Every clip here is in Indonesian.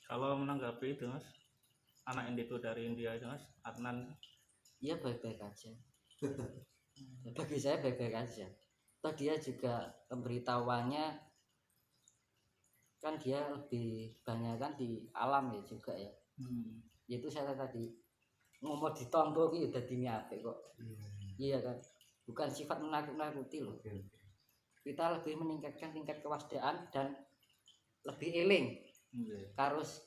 Kalau menanggapi itu Mas, anak indigo dari India itu Mas, Adnan. Iya baik-baik aja. Bagi saya baik-baik aja. Toh dia juga pemberitahuannya kan dia lebih banyak kan di alam ya juga ya. Yaitu saya tadi ngomong di tombol gitu dadi apik kok. Iya kan. Bukan sifat menakut-nakuti loh. Kita lebih meningkatkan tingkat kewaspadaan dan lebih eling. Karus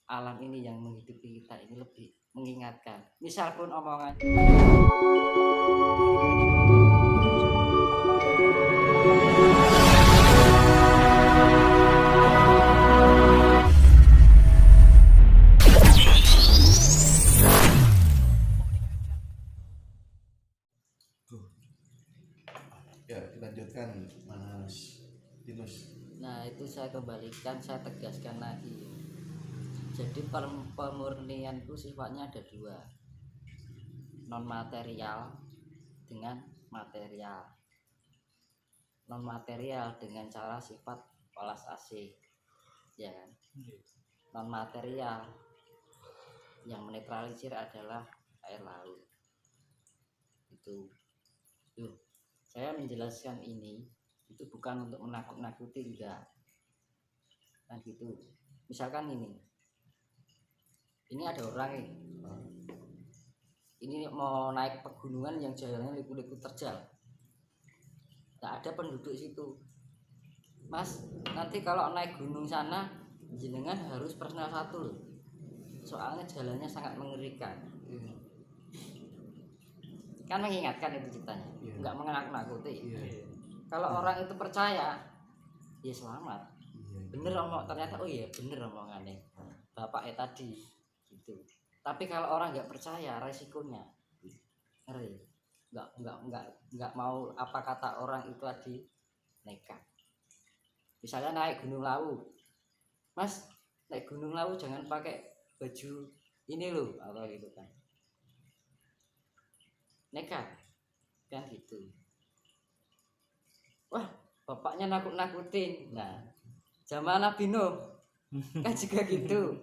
alam ini yang menghidupi kita ini lebih mengingatkan. Misal pun omongan Ya, dilanjutkan Mas Dinus. Nah itu saya kembalikan, saya tegaskan lagi. Jadi pemurnian itu sifatnya ada dua, non material dengan material. Non material dengan cara sifat welas asih, ya kan? Non material yang menetralisir adalah air laut. Itu, saya menjelaskan ini itu bukan untuk menakut-nakuti, enggak kan gitu. Misalkan ini ada orang ini mau naik pegunungan yang jalannya liku-liku terjal, nggak ada penduduk situ. Mas, nanti kalau naik gunung sana jenengan harus personal satu loh, soalnya jalannya sangat mengerikan. Kan mengingatkan itu ceritanya, nggak menakut-nakuti. Kalau orang itu percaya, ya selamat. Bener ternyata oh iya bener omongannya bapaknya tadi gitu. Tapi kalau orang nggak percaya, resikonya ngeri. Nggak mau apa kata orang itu tadi, nekat. Misalnya naik Gunung Lawu, Mas naik Gunung Lawu jangan pakai baju ini loh atau gitu kan, nekat kan gitu. Wah bapaknya nakut-nakutin. Nah zaman Nabi Nuh kan juga gitu,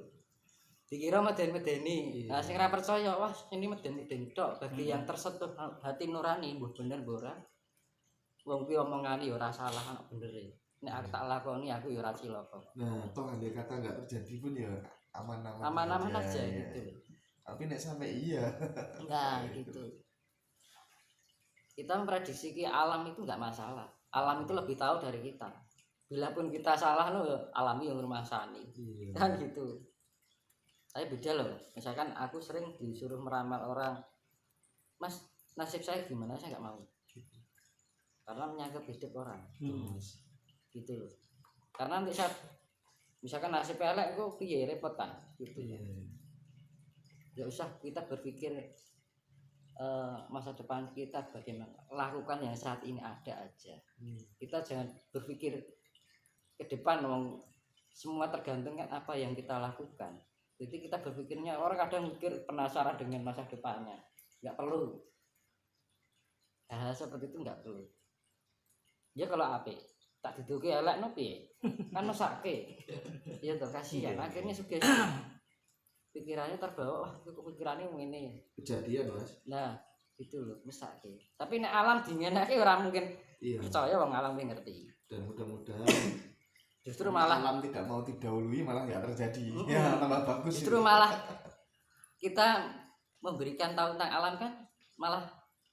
dikira medeni. Nah sing ra percaya, wah ini medeni tok. Bagi yang tersentuh hati nurani, mbuh bener mbok ora, wong kuwi omongane ya ora salah, ana benere. Nek aku tak lakoni aku ya ora cilaka. Nah toh andai kata nggak terjadi pun ya aman-aman aja ya. Gitu. Tapi nek sampai iya Nah gitu. Kita memprediksi alam itu nggak masalah, alam itu lebih tahu dari kita. Bila pun kita salah loh, alami yang ngrumasani. Kan gitu. Saya beda loh, misalkan aku sering disuruh meramal orang, Mas nasib saya gimana, saya nggak mau karena menyangkut hidup orang. Gitu loh. Karena nanti saat misalkan nasib elek kok piye, repot kan gitu. Ya usah kita berpikir masa depan kita bagaimana, lakukan yang saat ini ada aja. Kita jangan berpikir ke depan, semua tergantung kan apa yang kita lakukan. Jadi kita berpikirnya, orang kadang mikir penasaran dengan masa depannya, nggak perlu. Hal seperti itu nggak perlu. Ya kalau ape tak diduki elek no piye, kan mesake. Ya toh kasihan, akhirnya sugesti. Pikirannya terbawa, wah kepikirannya ngene. Kejadian Mas. Nah itu loh mesake. Tapi nek alam dingenake orang mungkin percaya, wong alam ngerti. Dan mudah-mudahan justru malah alam tidak mau didahului, malah nggak terjadi. Ya tambah bagus. Justru malah kita memberikan tahu tentang alam kan malah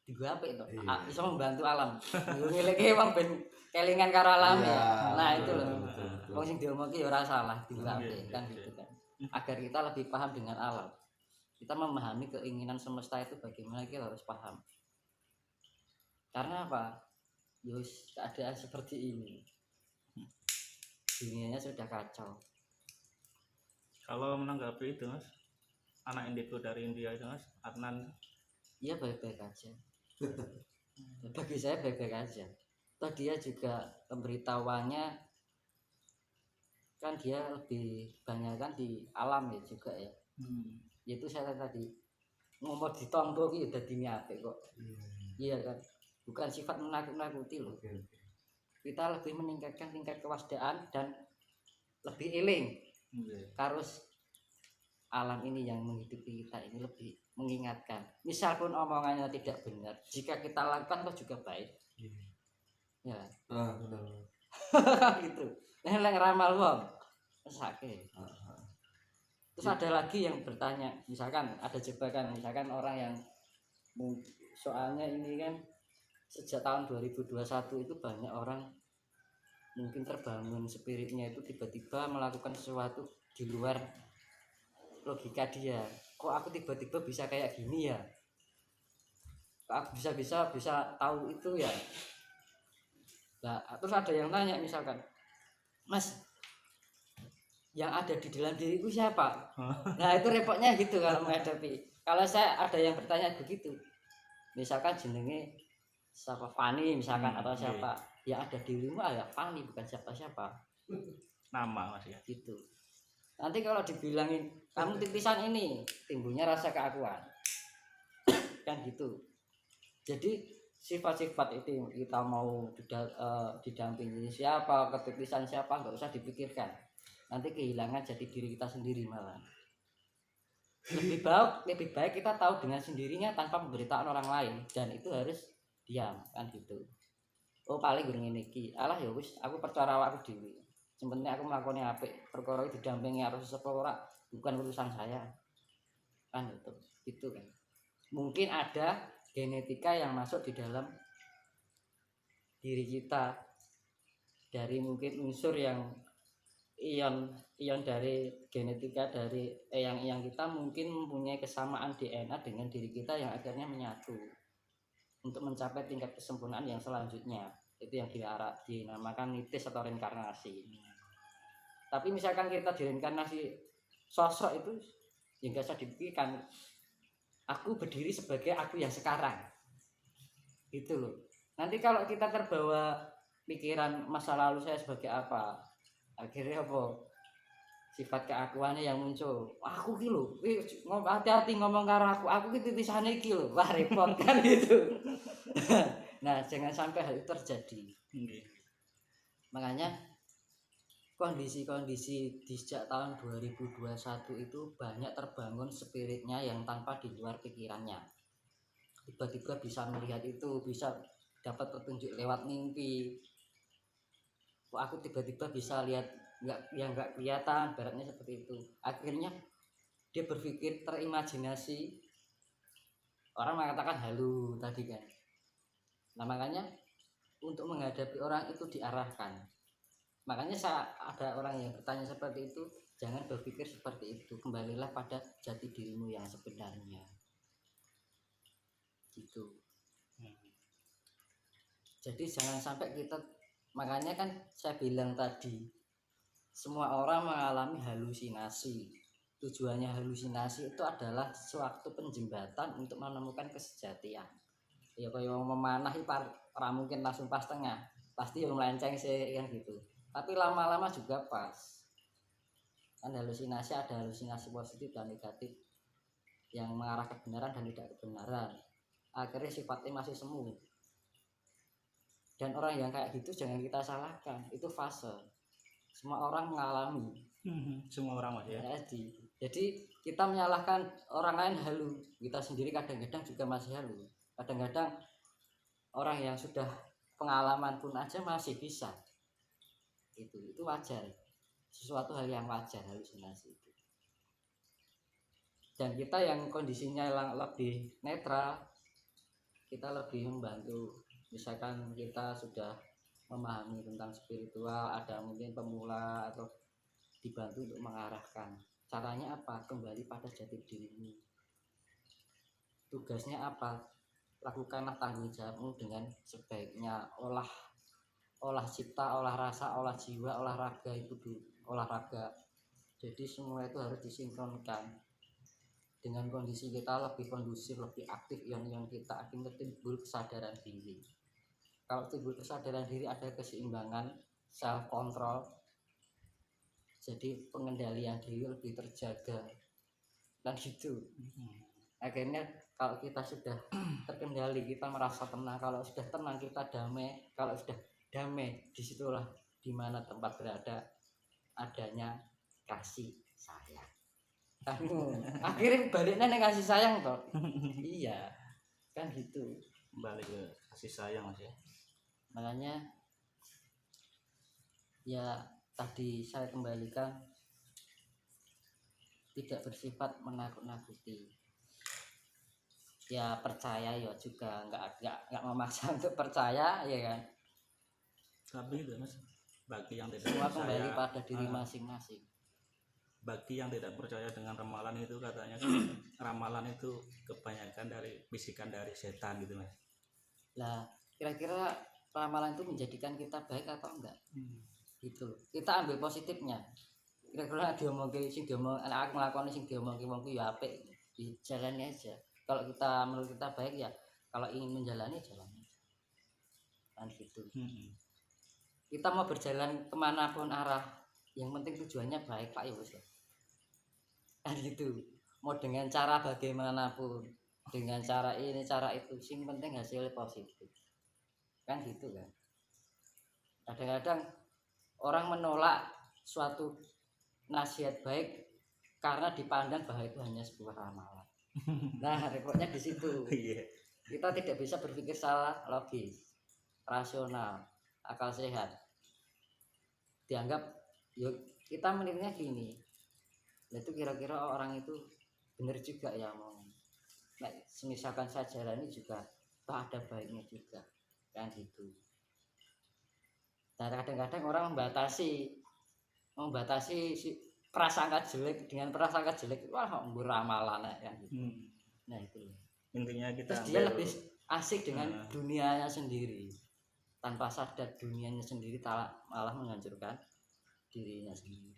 juga apik to. Bisa membantu alam. Ngileke wong ben kelingan karo alam ya. Nah itu loh. Wong sing diomongke ya ora salah, juga apik kan gitu kan. Agar kita lebih paham dengan alam. Kita memahami keinginan semesta itu bagaimana, kita harus paham. Karena apa? Yus keadaan seperti ini. Dunianya sudah kacau. Kalau menanggapi itu Mas, anak indigo dari India itu Mas, Adnan. Iya baik-baik aja. Bagi saya baik-baik aja. Toh dia juga pemberitahuannya kan dia lebih banyak kan di alam ya juga ya. Yaitu saya tadi ngomong di tombol gitu dadi apik kok. Iya kan. Bukan sifat menakut-nakuti loh. Kita lebih meningkatkan tingkat kewaspadaan dan lebih eling. Nggih. Harus alam ini yang menghidupi kita ini lebih mengingatkan. Misal pun omongannya tidak benar, jika kita lakukan kok juga baik. Ya. Benar. Gitu. Lek ramal wong sakit. Terus ada lagi yang bertanya, misalkan ada jebakan, misalkan orang yang soalnya ini kan sejak tahun 2021 itu banyak orang mungkin terbangun spiritnya itu tiba-tiba melakukan sesuatu di luar logika dia. Kok aku tiba-tiba bisa kayak gini ya? Kok aku bisa tahu itu ya? Nah, terus ada yang tanya misalkan, Mas, yang ada di dalam diriku siapa? Nah itu repotnya gitu kalau menghadapi. Kalau saya ada yang bertanya begitu, misalkan jenenge siapa Fani misalkan atau siapa, yang ada di dirimu ya Fani bukan siapa-siapa. Nama Mas ya. Gitu. Nanti kalau dibilangin kamu titisan ini, timbulnya rasa keakuan. Kan gitu. Jadi sifat-sifat itu kita mau didampingi siapa, ketitisan siapa, nggak usah dipikirkan. Nanti kehilangan jadi diri kita sendiri malah. Lebih baik kita tahu dengan sendirinya tanpa pemberitaan orang lain, dan itu harus diam kan gitu. Oh paling gurung ini ki, alah ya wis aku percaya awakku dhewe. Sebenarnya aku melakukannya apik, perkara itu didampingi harus sapa ora bukan urusan saya. Kan itu kan. Mungkin ada genetika yang masuk di dalam diri kita dari mungkin unsur yang ion dari genetika dari yang kita mungkin mempunyai kesamaan DNA dengan diri kita yang akhirnya menyatu untuk mencapai tingkat kesempurnaan yang selanjutnya. Itu yang dinamakan nitis atau reinkarnasi. Tapi misalkan kita direinkarnasi sosok itu yang gak usah dipikirkan, aku berdiri sebagai aku yang sekarang gitu loh. Nanti kalau kita terbawa pikiran masa lalu saya sebagai apa, akhirnya apa sifat keakuannya yang muncul, aku ki lho hati-hati ngomong karo aku ki titisane iki lho, wah repot kan gitu. Nah jangan sampai hal itu terjadi. Makanya kondisi-kondisi di sejak tahun 2021 itu banyak terbangun spiritnya yang tanpa di luar pikirannya. Tiba-tiba bisa melihat itu, bisa dapat petunjuk lewat mimpi. Kok aku tiba-tiba bisa lihat nggak kelihatan, baratnya seperti itu. Akhirnya dia berpikir terimajinasi. Orang mengatakan halu tadi kan. Nah makanya untuk menghadapi orang itu diarahkan. Makanya ada orang yang bertanya seperti itu, jangan berpikir seperti itu, kembalilah pada jati dirimu yang sebenarnya gitu. Jadi jangan sampai kita, makanya kan saya bilang tadi semua orang mengalami halusinasi. Tujuannya halusinasi itu adalah suatu penjembatan untuk menemukan kesejatian. Ya kayak memanah ora mungkin langsung pas tengah, pasti yang melenceng sih kan gitu. Tapi lama-lama juga pas. Kan halusinasi ada halusinasi positif dan negatif yang mengarah kebenaran dan tidak kebenaran. Akhirnya sifatnya masih semu. Dan orang yang kayak gitu jangan kita salahkan, itu fase. Semua orang mengalami. Semua orang Mas ya. Jadi kita menyalahkan orang lain halu, kita sendiri kadang-kadang juga masih halu. Kadang-kadang orang yang sudah pengalaman pun aja masih bisa. Itu wajar, sesuatu hal yang wajar halusinasi itu. Dan kita yang kondisinya lebih netral, kita lebih membantu. Misalkan kita sudah memahami tentang spiritual, ada mungkin pemula atau dibantu untuk mengarahkan. Caranya apa? Kembali pada jati dirimu. Tugasnya apa? Lakukanlah tanggung jawabmu dengan sebaiknya. Olah cipta, olah rasa, olah jiwa, olahraga itu olahraga. Jadi semua itu harus disinkronkan dengan kondisi kita lebih kondusif, lebih aktif, yang kita akhirnya timbul kesadaran diri. Kalau timbul kesadaran diri ada keseimbangan, self control, jadi pengendalian diri lebih terjaga dan gitu. Akhirnya kalau kita sudah terkendali, kita merasa tenang. Kalau sudah tenang kita damai. Kalau sudah damai, disitulah dimana tempat berada adanya kasih sayang. Kan akhirnya baliknya nih kasih sayang toh. Iya kan gitu. Balik ke kasih sayang Mas ya. Makanya ya tadi saya kembalikan, tidak bersifat menakut-nakuti. Ya percaya ya juga nggak memaksa untuk percaya ya kan. Tapi itu Mas, bagi yang tidak Semua kembali percaya, pada diri masing-masing. bagi yang tidak percaya dengan ramalan itu katanya kan ramalan itu kebanyakan dari bisikan dari setan gitu Mas. Lah kira-kira ramalan itu menjadikan kita baik atau enggak? Gitu loh. Kita ambil positifnya. Kira-kira diomongke sing diomong anak nglakoni sing diomongke wong ku ya apik, dijalani aja. Kalau kita menurut kita baik ya, kalau ingin menjalani jalani. Kan gitu. Kita mau berjalan kemanapun arah, yang penting tujuannya baik Pak ya wis. Kan gitu. Mau dengan cara bagaimanapun, dengan cara ini cara itu, sing penting hasilnya positif. Kan gitu kan. Kadang-kadang orang menolak suatu nasihat baik karena dipandang bahwa itu hanya sebuah ramalan. Nah, repotnya di situ. Iya. Kita tidak bisa berpikir secara logis, rasional, akal sehat. Dianggap yuk kita menilainya gini. Itu kira-kira orang itu benar juga ya mau. Nah, misalkan saya jalani juga toh ada baiknya juga. Kan gitu. Dan kadang-kadang orang membatasi si prasangka jelek dengan prasangka jelek, wah kok ramalan kan gitu. Nah itu Intinya kita terus dia ambil, lebih asik dengan dunianya sendiri, tanpa sadar dunianya sendiri malah menghancurkan dirinya sendiri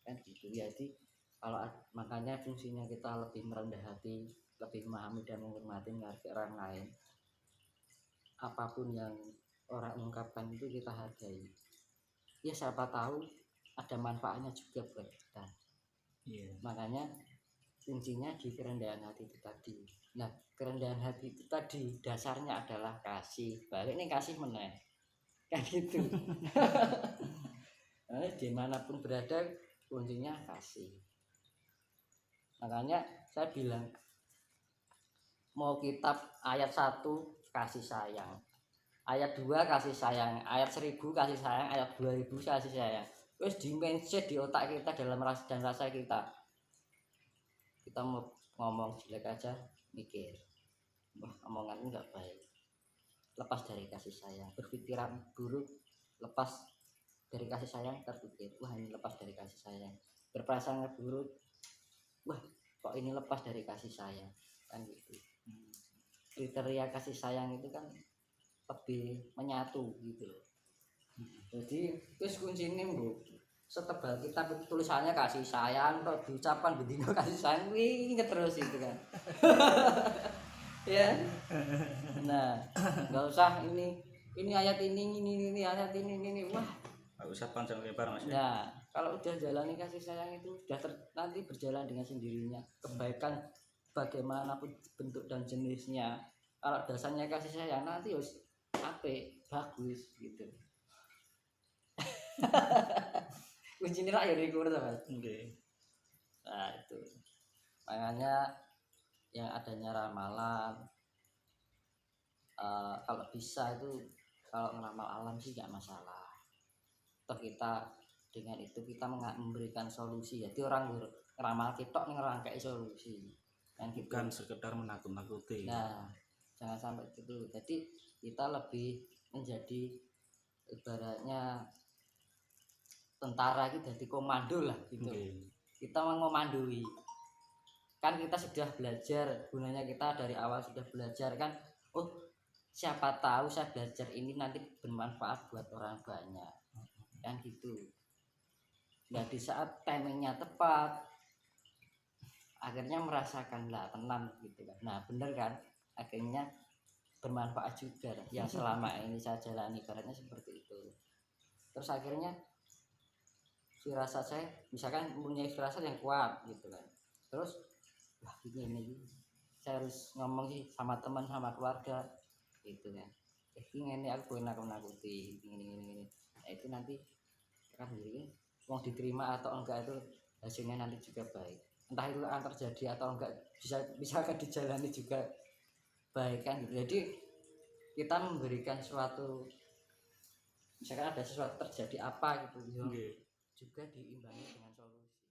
kan gitu. Jadi kalau makanya fungsinya kita lebih merendah hati, lebih memahami dan menghormati menghargai orang lain. Apapun yang orang ungkapkan itu kita hargai. Ya siapa tahu ada manfaatnya juga buat kita. iya. Makanya kuncinya di kerendahan hati itu tadi. Nah, kerendahan hati itu tadi dasarnya adalah kasih. Balik nih kasih meneh. Kan gitu. Nah, dimanapun berada kuncinya kasih. Makanya saya bilang mau kitab ayat 1 kasih sayang, ayat 2 kasih sayang, ayat 1000 kasih sayang, ayat 2000 kasih sayang. Terus di-mindset di otak kita dalam rasa dan rasa kita mau ngomong jelek aja mikir, wah omongan enggak baik, lepas dari kasih sayang. Berpikiran buruk, lepas dari kasih sayang, terpikir wah ini lepas dari kasih sayang. Berprasangka buruk, wah kok ini lepas dari kasih sayang. Kan gitu. Kriteria kasih sayang itu kan lebih menyatu gitu loh. Jadi terus kuncinya Bu, setebal kita tulisannya kasih sayang, kok diucapkan bedino kasih sayang, inget terus itu kan. Ya. Nah, nggak usah ini ayat ini ayat ini wah. Nggak usah panjang lebar Mas. Nah, kalau udah jalani kasih sayang itu sudah nanti berjalan dengan sendirinya. Kebaikan bagaimanapun bentuk dan jenisnya, kalau dasarnya kasih sayang nanti harus apik, bagus gitu. Kuncinya lah ya rikur Mas. Oke. Nah itu makanya yang adanya ramalan, kalau bisa itu kalau ngeramal alam sih nggak masalah. Toh kita dengan itu kita memberikan solusi. Jadi orang ngeramal kita ngerangkai solusi kan gitu. Bukan sekedar menakut-nakuti. Nah jangan sampai itu. Jadi kita lebih menjadi ibaratnya tentara gitu, jadi komando lah gitu. Kita mengomandoi. Kan kita sudah belajar, gunanya kita dari awal sudah belajar kan. Oh, siapa tahu saya belajar ini nanti bermanfaat buat orang banyak. Kan gitu. Nah, di saat timingnya tepat, akhirnya merasakan lah tenang gitu kan. Nah, bener kan? Akhirnya bermanfaat juga yang selama ini saya jalani, ibaratnya seperti itu. Terus akhirnya firasat saya misalkan punya firasat yang kuat gitu kan, terus wah ini saya harus ngomong sih sama teman sama keluarga gitu kan, ini aku nakuti ini. Nah itu nanti akan sendiri mau diterima atau enggak itu hasilnya nanti juga baik, entah itu akan terjadi atau enggak, bisa akan dijalani juga baik kan gitu. Jadi kita memberikan suatu, misalkan ada sesuatu terjadi apa gitu Nggih. juga diimbangi dengan solusi.